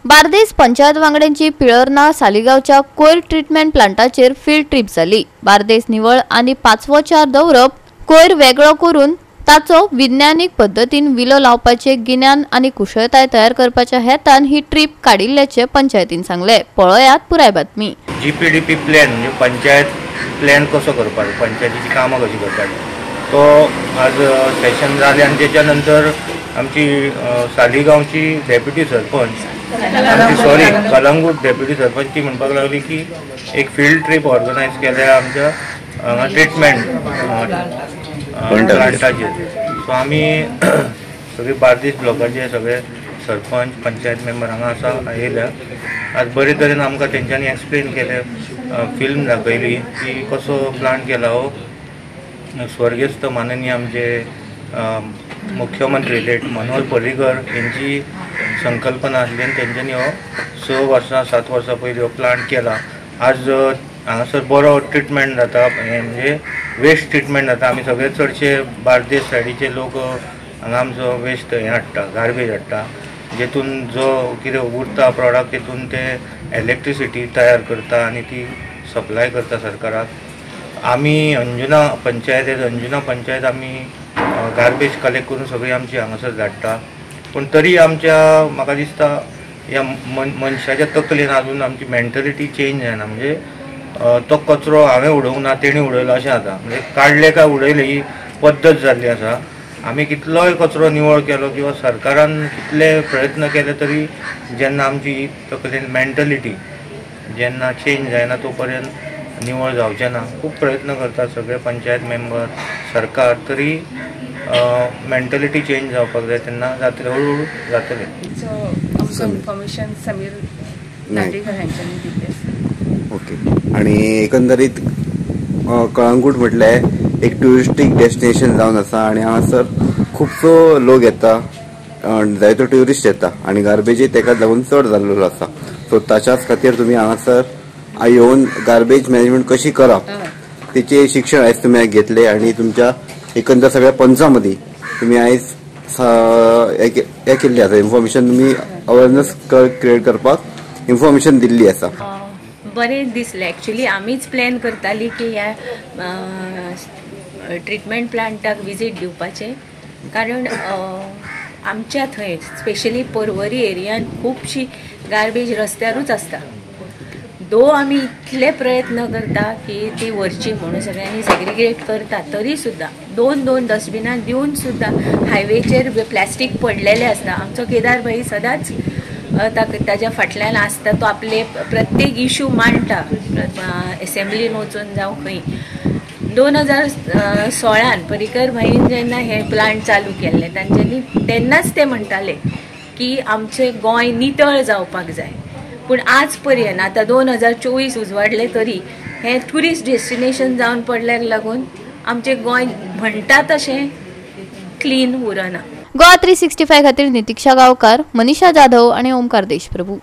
बार्देस पंचायत वांगड्यांची पिळर्णा सालिगांवच्या कोयर treatment प्लांटाचेर field trip जाली। बार्देस निवळ आणि 5वो चार दवरप, कोयर वेगळो करून ताचो विज्ञानिक पद्धतीन विलो लावपाचे गिन्यान आणि कुशळताय तयार करपाच्या हेतान ही ट्रिप काडिल्ल्याचे पंचायतीन सांगले। पळयात पुराय बातमी। जीपीडीपी प्लॅन म्हणजे पंचायत प्लॅन कसो करपाचो, पंचायतीची कामां कशी करपाची, तो आज सेशन जालें आणि त्याच्या नंतर आमची सालिगांवची डेप्युटी सरपंच कलंगूट डेप्युटी सरपंच ती म्हणपाक लागली की एक फील्ड ट्रिप ऑर्गनायज केल्या आमच्या हांगा ट्रिटमेंट प्लांटाचेर। सो आमी सगळे बार्देस ब्लॉकाचे सगळे सरपंच पंचायत मेंबर हांगा आसा येयल्या। आज बरे तरेन आमकां तेंच्यांनी एक्सप्लेन केले, फिल्म दाखयली की कसो प्लांट केला हो। स्वर्गेस्त माननीय आमचे मुख्यमंत्री लेट मनोहर पर्रीकर यांची संकल्पना आसली आनी तेंच्यांनी हो 6 वर्सां 7 वर्सां पयलीं हो प्लांट केला। आज हांगासर बरो ट्रिटमेंट जाता, म्हणजे वेस्ट ट्रिटमेंट जाता। आमी सगळे चडशे बार्देस सायडीचे लोक हांगा आमचो वेस्ट हें हाडटा, गार्बेज हाडटा, जेतून जो कितें उरता प्रॉडक्ट तेतून ते इलेक्ट्रिसिटी तयार करता आणि ती सप्लाय करता सरकाराक। आमी अंजुना पंचायत आमी गार्बेज कलेक्ट करून सगळी आमची हांगासर धाडटा। पण तरी आमच्या म्हाका दिसता ह्या मनशाच्या तकलेन अजून आमची मेंटलिटी चेंज जायना। म्हणजे तो कचरो हांवें उडोवंक ना तेणी उडयलो अशें जाता, म्हणजे काडले काय उडयले ही पद्दत जाल्ली आसा। आमी कितलोय कचरो निवळ केलो किंवा सरकारान कितले प्रयत्न केले तरी जेन्ना आमची तकलेन मेंटलिटी जेन्ना चेंज जायना तो पर्यंत निवळ जावचें ना। खूब प्रयत्न करतात सगळे पंचायत मेंबर, सरकार, तरी मेंटलिटी चेंज जावपाक जाय, तेन्ना जातले, हळूहळू जातले। इन्फॉर्मेशन समीर नाटेकर हांच्यांनी दिल्ली। ओके। आणि एकंदरीत कळंगूट म्हटल्यार एक ट्युरिस्टीक डेस्टिनेशन जावन आसा आणि हांगासर खुबसो लोक येता, जायतो ट्युरिस्ट येता आणि गार्बेजूय तेका लागून चड जाल्लो आसा। सो ताच्याच खातीर तुमी हांगासर येवन गार्बेज मॅनेजमेंट कशी करप तेचे शिक्षण आयज तुमी घेतले आणि तुमच्या एकंदर सगळ्या पंचां मदीं तुमी आयज हें केल्लें आसा, इन्फॉर्मेशन तुमी अवेरनेस क्रिएट करपाक इन्फॉर्मेशन दिल्ली आसा। बरें दिसलें। एक्चुअली आमीच प्लॅन करताली की ह्या ट्रिटमेंट प्लांटाक विजीट दिवपाचें, कारण आमच्या थंय स्पेशली पर्वरी एरियान खूबशी गार्बेज रस्त्यारूच आसता। दो आमी इतले प्रयत्न करता की ती व्हरची म्हणून सगळ्यांनी सेग्रिगेट करता, तरी सुद्दां दोन डस्टबिनां दिवन सुद्दां हायवेचेर प्लास्टीक पडलेले आसता। आमचो केदार भाई सदांच ताच्या फाटल्यान आसता, तो आपले प्रत्येक इशू मांडटा, एसेंब्लीन वचून जावं खंय। 2016 पर्रीकर भाईन जेन्ना हे प्लांट चालू केल्ले तांच्यांनी तेन्नाच ते म्हणटाले की आमचें गोंय नितळ जावपाक जाय। पूण आज पर्यंत आता 2024 उजवाडले तरी हे ट्युरिस्ट डेस्टिनेशन जावन पडल्याक लागून आमचे गोंय म्हणटा तशें क्लीन उरना। गोवा 365 खातीर नितीक्षा गांवकार, मनीषा जाधव आणि ओमकार देशप्रभू।